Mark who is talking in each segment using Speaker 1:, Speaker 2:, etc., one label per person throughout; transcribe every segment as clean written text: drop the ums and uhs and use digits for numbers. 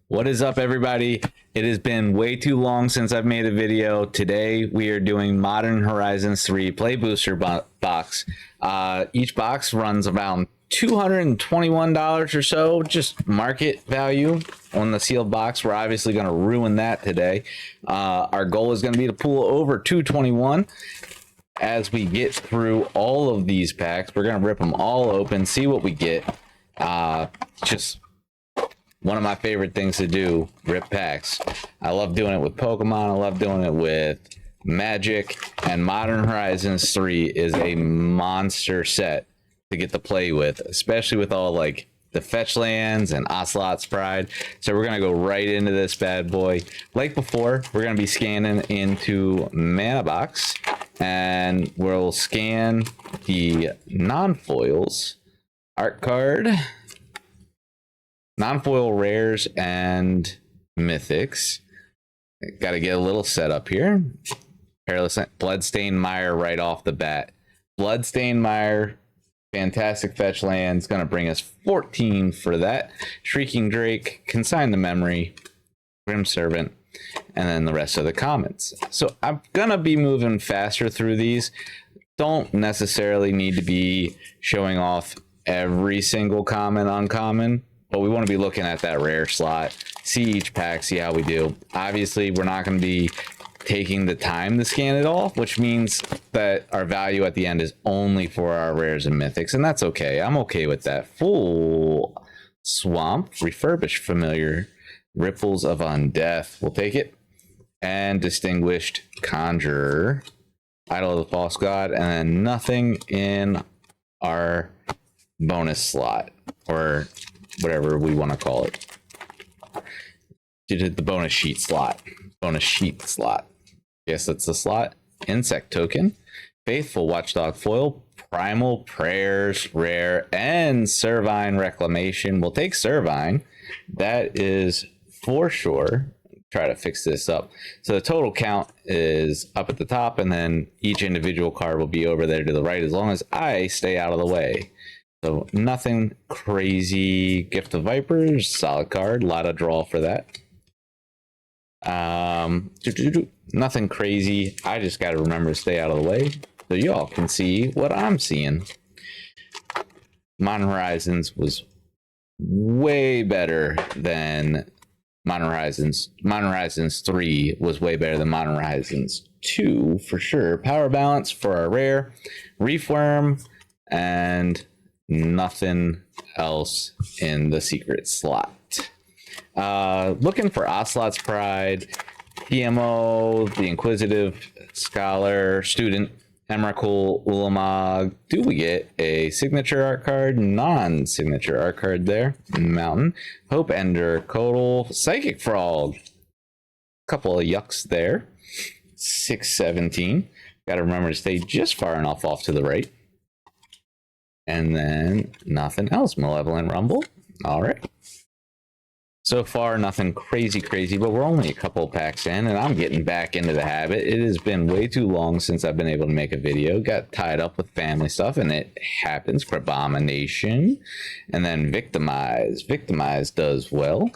Speaker 1: What is up, everybody? It has been way too long since I've made a video. Today we are doing Modern Horizons 3 Play Booster box. Each box runs around $221 or so, just market value on the sealed box. We're obviously going to ruin that today. Our goal is going to be to pull over 221. As we get through all of these packs, we're going to rip them all open, see what we get. Just one of my favorite things to do, rip packs. I love doing it with Pokemon. I love doing it with Magic, and Modern Horizons 3 is a monster set to get to play with, especially with all like the fetch lands and Ocelot's Pride. So we're gonna go right into this bad boy. Like before, we're gonna be scanning into Mana Box, and we'll scan the non-foils, art card, non-foil rares, and mythics. Got to get a little setup here. Perilous Bloodstained Mire right off the bat. Bloodstained Mire, fantastic fetch lands, going to bring us 14 for that. Shrieking Drake, Consign the Memory, Grim Servant, and then the rest of the commons. So I'm going to be moving faster through these. Don't necessarily need to be showing off every single common uncommon, but we want to be looking at that rare slot, see each pack, see how we do. Obviously, we're not going to be taking the time to scan it all, which means that our value at the end is only for our rares and mythics, and that's okay. I'm okay with that. Full Swamp, Refurbished Familiar, Ripples of Undeath, we'll take it. And Distinguished Conjurer, Idol of the False God, and then nothing in our bonus slot, or whatever we want to call it. Did the bonus sheet slot. Yes, that's the slot. Insect Token, Faithful Watchdog Foil, Primal Prayers rare, and Servine Reclamation. We'll take Servine. That is for sure. Try to fix this up. So the total count is up at the top, and then each individual card will be over there to the right as long as I stay out of the way. So nothing crazy. Gift of Vipers, solid card. A lot of draw for that. Nothing crazy. I just got to remember to stay out of the way so y'all can see what I'm seeing. Modern Horizons was way better than Modern Horizons. Modern Horizons 3 was way better than Modern Horizons 2 for sure. Power Balance for our rare. Reefworm, and nothing else in the secret slot. Looking for Ocelot's Pride, PMO, the Inquisitive Scholar, Student, Emrakul, Ulamog. Do we get a signature art card? Non-signature art card there. Mountain, Hope Ender, Codal, Psychic Frog. Couple of yucks there. 617. Got to remember to stay just far enough off to the right. And then nothing else. Malevolent Rumble. All right. So far, nothing crazy, but we're only a couple packs in, and I'm getting back into the habit. It has been way too long since I've been able to make a video. Got tied up with family stuff, and it happens. Abomination, and then Victimize. Victimize does well.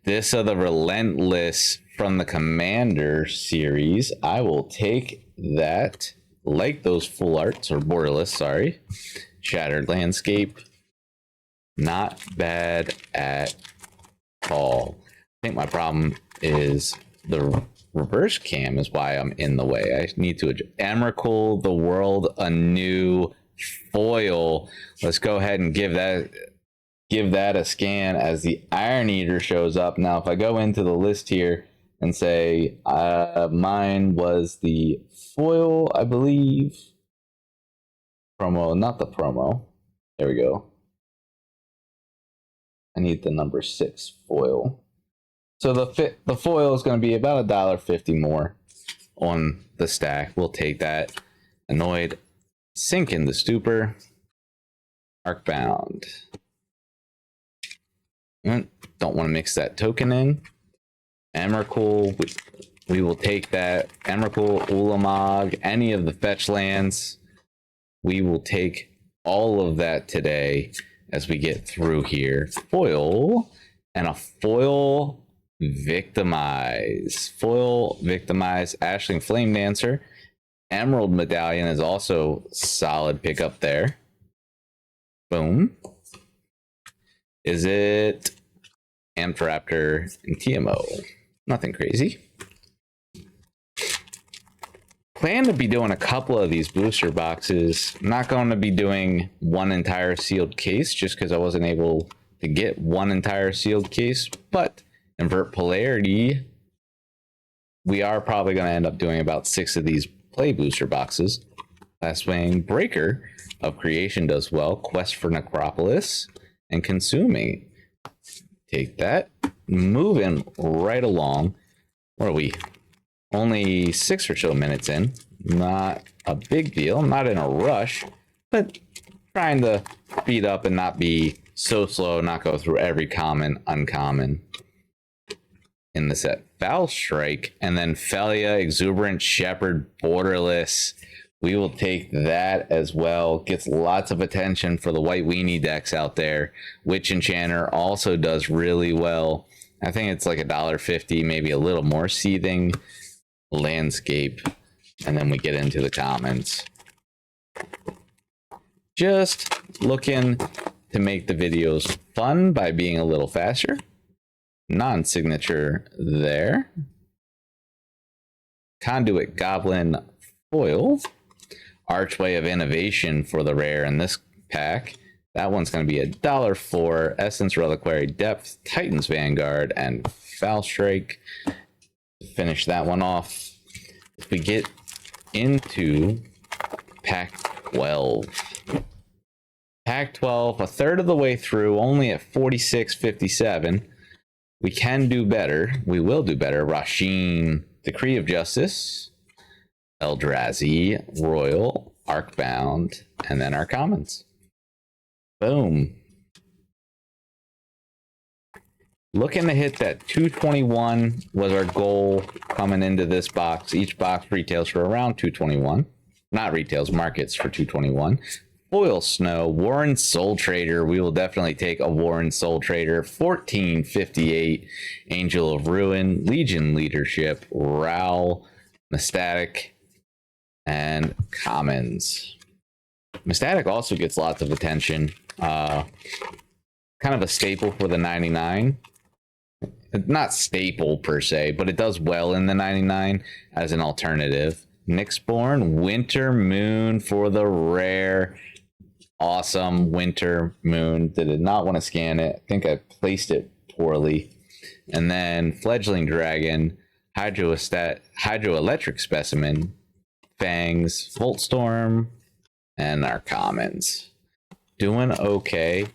Speaker 1: This of the Relentless from the Commander series. I will take that. Like those full arts, or borderless, sorry. Shattered Landscape. Not bad at all. I think my problem is the reverse cam is why I'm in the way. I need to adjust. Emrakul, the World Anew foil. Let's go ahead and give that a scan as the Iron Eater shows up. Now, if I go into the list here and say mine was the foil, I believe. Promo, not the promo. There we go. I need the number 6 foil. So the foil is going to be about $1.50 more on the stack. We'll take that. Annoyed, Sink in the Stupor, Arcbound. Don't want to mix that token in. Emrakul, we will take that. Emrakul, Ulamog, any of the fetch lands. We will take all of that today as we get through here. Foil and a foil victimize. Foil victimize Ashling Flame Dancer. Emerald Medallion is also solid pickup there. Boom. Is it Amtraptor and TMO? Nothing crazy. Plan to be doing a couple of these booster boxes. I'm not going to be doing one entire sealed case just because I wasn't able to get one entire sealed case, but Invert Polarity, we are probably going to end up doing about 6 of these play booster boxes. Last Wing Breaker of Creation does well. Quest for Necropolis and Consuming. Take that. Moving right along. What are we? Only 6 or so minutes in. Not a big deal. Not in a rush, but trying to speed up and not be so slow, not go through every common, uncommon in the set. Foul Strike, and then Felia, Exuberant Shepherd, Borderless. We will take that as well. Gets lots of attention for the white weenie decks out there. Witch Enchanter also does really well. I think it's like $1.50, maybe a little more. Seething Landscape, and then we get into the comments. Just looking to make the videos fun by being a little faster. Non-signature there. Conduit Goblin foil. Archway of Innovation for the rare in this pack. That one's going to be $1.04. Essence Reliquary Depth, Titan's Vanguard, and Foul Strike. Finish that one off. If we get into pack 12. Pack 12, a third of the way through, only at 46.57. We can do better. We will do better. Rasheen, Decree of Justice, Eldrazi, Royal, Arcbound, and then our commons. Boom. Looking to hit that 221 was our goal coming into this box. Each box retails for around 221. Not retails, markets for 221. Foil Snow, Warren Soul Trader. We will definitely take a Warren Soul Trader. 1458. Angel of Ruin, Legion Leadership, Ral, Mestatic, and commons. Mestatic also gets lots of attention. Kind of a staple for the 99. Not staple per se, but it does well in the 99 as an alternative. Nyxborn, Winter Moon for the rare. Awesome Winter Moon. Did not want to scan it. I think I placed it poorly. And then Fledgling Dragon, Hydroelectric Specimen, Fangs, Voltstorm, and our commons. Doing okay.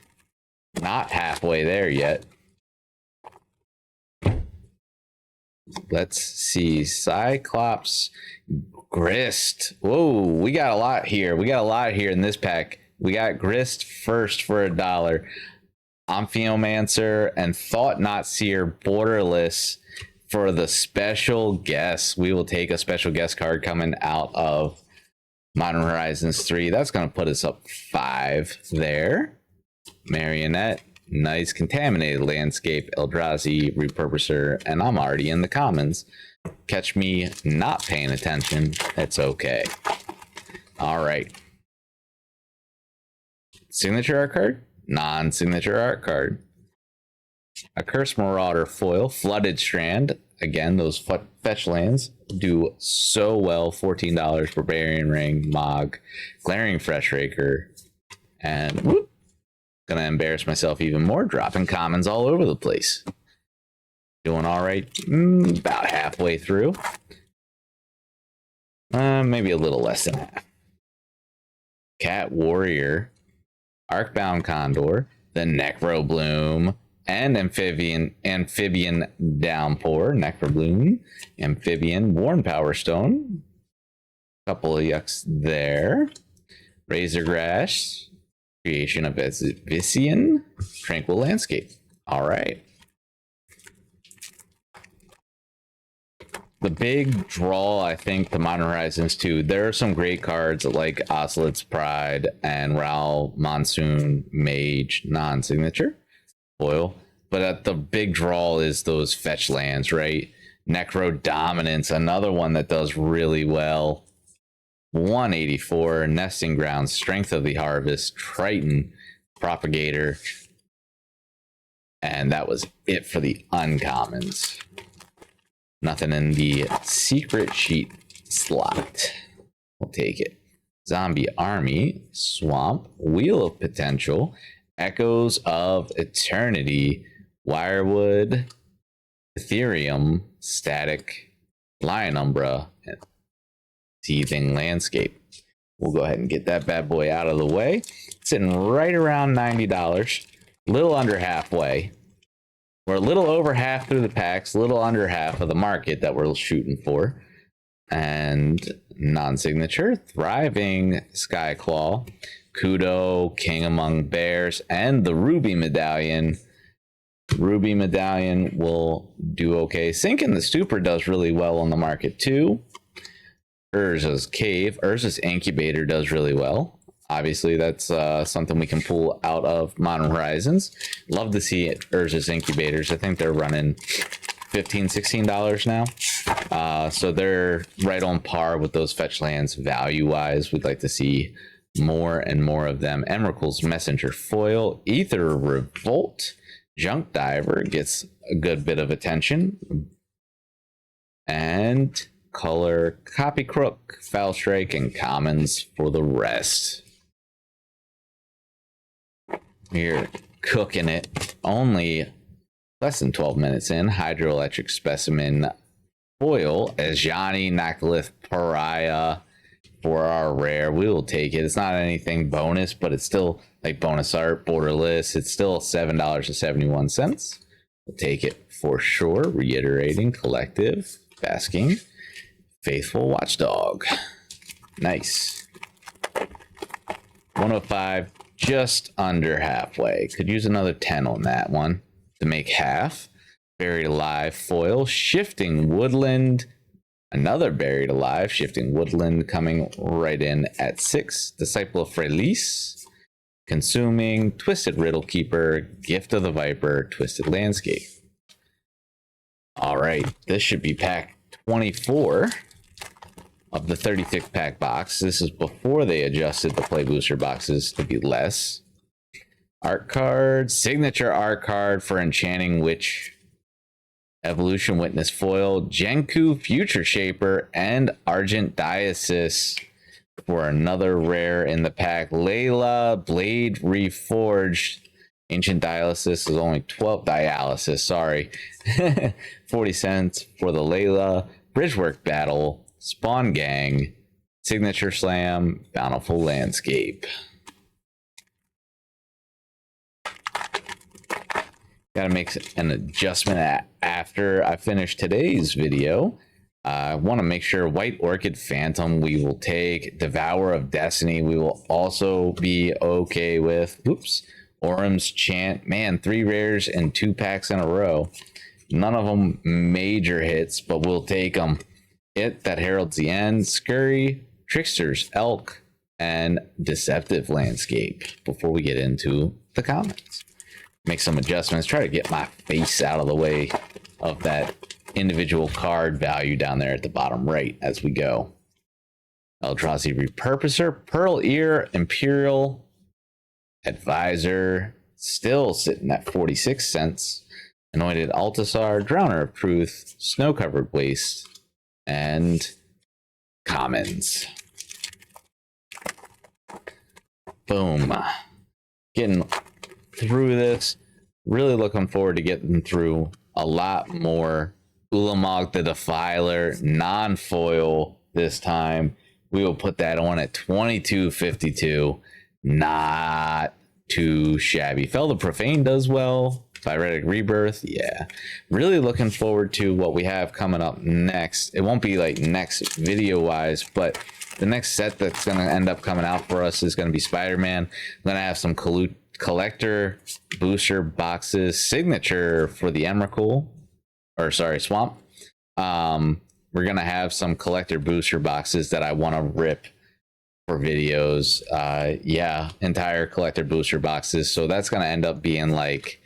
Speaker 1: Not halfway there yet. Let's see. Cyclops Grist. Whoa, we got a lot here. We got a lot here in this pack. We got Grist first for $1. Amphimancer and Thought Not Seer Borderless for the special guest. We will take a special guest card coming out of Modern Horizons 3. That's going to put us up 5 there. Marionette. Nice. Contaminated Landscape, Eldrazi, Repurposer, and I'm already in the commons. Catch me not paying attention. It's okay. All right. Signature art card? Non-signature art card. A Curse Marauder foil, Flooded Strand. Again, those fetch lands do so well. $14, Barbarian Ring, Mog, Glaring Freshraker, and whoop. Gonna embarrass myself even more, dropping commons all over the place. Doing all right, about halfway through. Maybe a little less than half. Cat Warrior, Arcbound Condor, the Necrobloom, and Amphibian Downpour, Necrobloom, Amphibian, Worn Power Stone. Couple of yucks there. Razor Grass, Creation of Visian, Tranquil Landscape. All right. The big draw, I think, to Modern Horizons 2, there are some great cards like Ocelot's Pride and Ral Monsoon Mage non-signature foil. but the big draw is those fetch lands, right? Necro Dominance, another one that does really well. 184, Nesting Grounds, Strength of the Harvest, Triton, Propagator. And that was it for the uncommons. Nothing in the secret sheet slot. We'll take it. Zombie Army, Swamp, Wheel of Potential, Echoes of Eternity, Wirewood, Ethereum, Static, Lion Umbra, and Seething Landscape. We'll go ahead and get that bad boy out of the way. Sitting right around $90, a little under halfway. We're a little over half through the packs, a little under half of the market that we're shooting for. And non-signature, Thriving Skyclaw, Kudo, King Among Bears, and the Ruby Medallion. Ruby Medallion will do okay. Sinking the Stupor does really well on the market too. Urza's Cave, Urza's Incubator does really well. Obviously, that's something we can pull out of Modern Horizons. Love to see Urza's Incubators. I think they're running $15, $16 now. So they're right on par with those fetch lands value-wise. We'd like to see more and more of them. Emrakul's Messenger Foil, Ether Revolt, Junk Diver gets a good bit of attention. And color Copy Crook, Foul Strike, and commons for the rest. We're cooking it. Only less than 12 minutes in. Hydroelectric Specimen Foil, Ajani, Nakalith, Pariah for our rare. We will take it. It's not anything bonus, but it's still like bonus art, borderless. It's still $7.71. We'll take it for sure. Reiterating, Collective, Basking, Faithful Watchdog. Nice. 105, just under halfway. Could use another 10 on that one to make half. Buried Alive Foil, Shifting Woodland, another Buried Alive, Shifting Woodland coming right in at 6. Disciple of Frelis, Consuming, Twisted Riddle Keeper, Gift of the Viper, Twisted Landscape. All right, this should be pack 24 of the 30 pack box. This is before they adjusted the play booster boxes to be less. Art card, signature art card for Enchanting Witch, Evolution Witness Foil, Jenku Future Shaper, and Argent Diocese for another rare in the pack. Layla Blade Reforged. Ancient Dialysis is only 12 dialysis, sorry. 40 cents for the Layla. Bridgework Battle, Spawn Gang, Signature Slam, Bountiful Landscape. Got to make an adjustment after I finish today's video. I want to make sure White Orchid Phantom we will take. Devour of Destiny we will also be okay with. Oops. Orum's Chant. Man, 3 rares and 2 packs in a row. None of them major hits, but we'll take them. It that heralds the end. Scurry, Trickster's Elk, and Deceptive Landscape before we get into the comments. Make some adjustments, try to get my face out of the way of that individual card value down there at the bottom right as we go. Eldrazi Repurposer, Pearl Ear, Imperial Advisor, still sitting at 46 cents. Anointed Altasar, Drowner of Truth, Snow Covered Waste, and commons. Boom. Getting through this. Really looking forward to getting through a lot more. Ulamog the Defiler, non-foil this time. We will put that on at $22.52. Not too shabby. Fel the Profane does well. Pyretic Rebirth, yeah. Really looking forward to what we have coming up next. It won't be like next video-wise, but the next set that's going to end up coming out for us is going to be Spider-Man. I'm going to have some collector booster boxes, signature for the Emrakul, or sorry, Swamp. We're going to have some collector booster boxes that I want to rip for videos. Yeah, entire collector booster boxes. So that's going to end up being like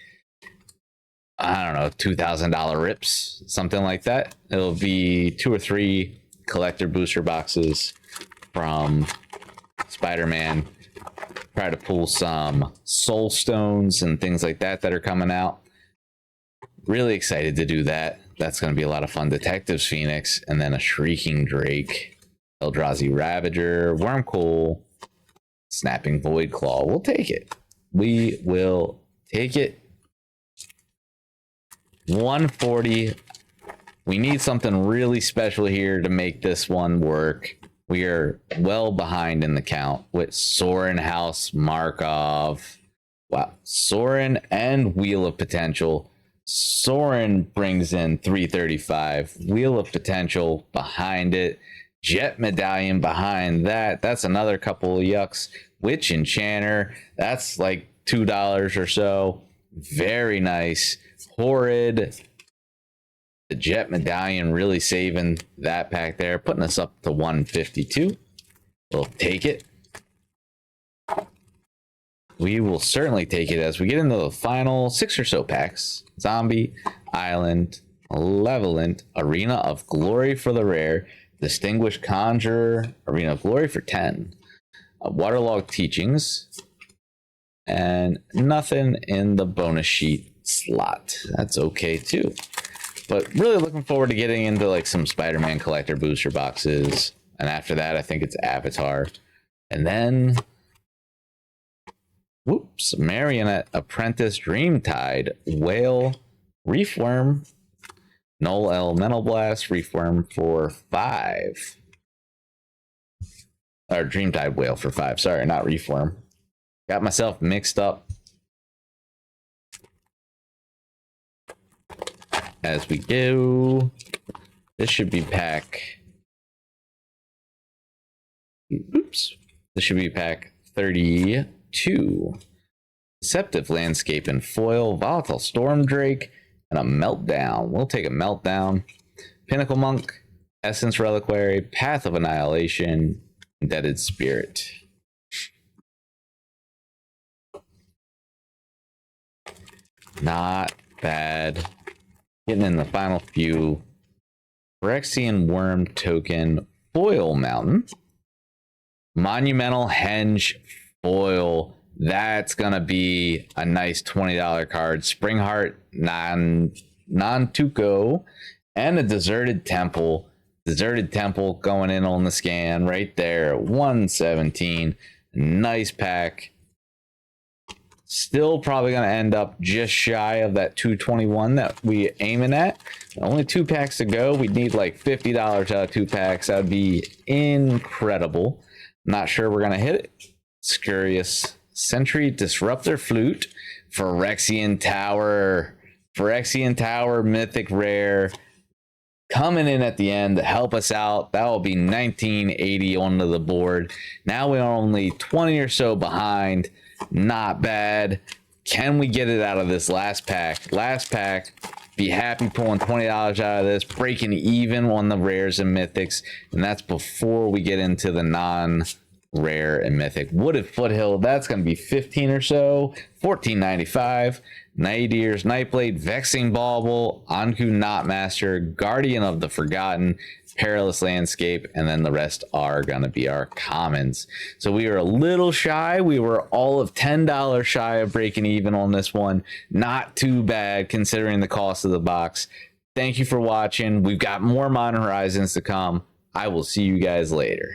Speaker 1: I don't know, $2,000 rips, something like that. It'll be 2 or 3 collector booster boxes from Spider-Man. Try to pull some soul stones and things like that that are coming out. Really excited to do that. That's going to be a lot of fun. Detectives Phoenix, and then a Shrieking Drake, Eldrazi Ravager, Wormcoil, Snapping Void Claw. We'll take it. We will take it. 140. We need something really special here to make this one work. We are well behind in the count with Sorin House Markov. Wow. Sorin and Wheel of Potential. Sorin brings in 335. Wheel of Potential behind it. Jet Medallion behind that. That's another couple of yucks. Witch Enchanter. That's like $2 or so. Very nice. Horrid. The Jet Medallion really saving that pack there, putting us up to 152. We'll take it. We will certainly take it as we get into the final 6 or so packs. Zombie, Island, Malevolent, Arena of Glory for the rare, Distinguished Conjurer, Arena of Glory for 10, Waterlogged Teachings, and nothing in the bonus sheet slot. That's okay too. But really looking forward to getting into like some Spider-Man collector booster boxes. And after that, I think it's Avatar. And then, whoops, Marionette Apprentice Dreamtide, Whale, Reefworm, Null Elemental Blast, Reefworm for 5. Or Dreamtide Whale for 5. Sorry, not Reefworm. Got myself mixed up. As we go, this should be pack. Oops. This should be pack 32. Deceptive Landscape and Foil, Volatile Storm Drake, and a Meltdown. We'll take a Meltdown. Pinnacle Monk, Essence Reliquary, Path of Annihilation, Indebted Spirit. Not bad. Getting in the final few. Phyrexian Worm Token, Foil Mountain, Monumental Henge Foil. That's gonna be a nice $20 card. Springheart non-Tuco, and a Deserted Temple. Deserted Temple going in on the scan right there. 117. Nice pack. Still probably going to end up just shy of that 221 that we aiming at. Only 2 packs to go. We'd need like $50 out of 2 packs. That would be incredible. Not sure we're going to hit it. Scurious Sentry, Disruptor Flute, Phyrexian Tower. Phyrexian Tower, Mythic Rare. Coming in at the end to help us out. That will be 1980 onto the board. Now we're only 20 or so behind. Not bad. Can we get it out of this last pack? Last pack. Be happy pulling $20 out of this. Breaking even on the rares and mythics. And that's before we get into the non-rare and mythic. Wooded Foothill. That's going to be 15 or so. $14.95. Night Ears, Nightblade, Vexing Bauble, Anku Knotmaster, Guardian of the Forgotten, Perilous Landscape, and then the rest are going to be our commons. So we were a little shy. We were all of $10 shy of breaking even on this one. Not too bad considering the cost of the box. Thank you for watching. We've got more Modern Horizons to come. I will see you guys later.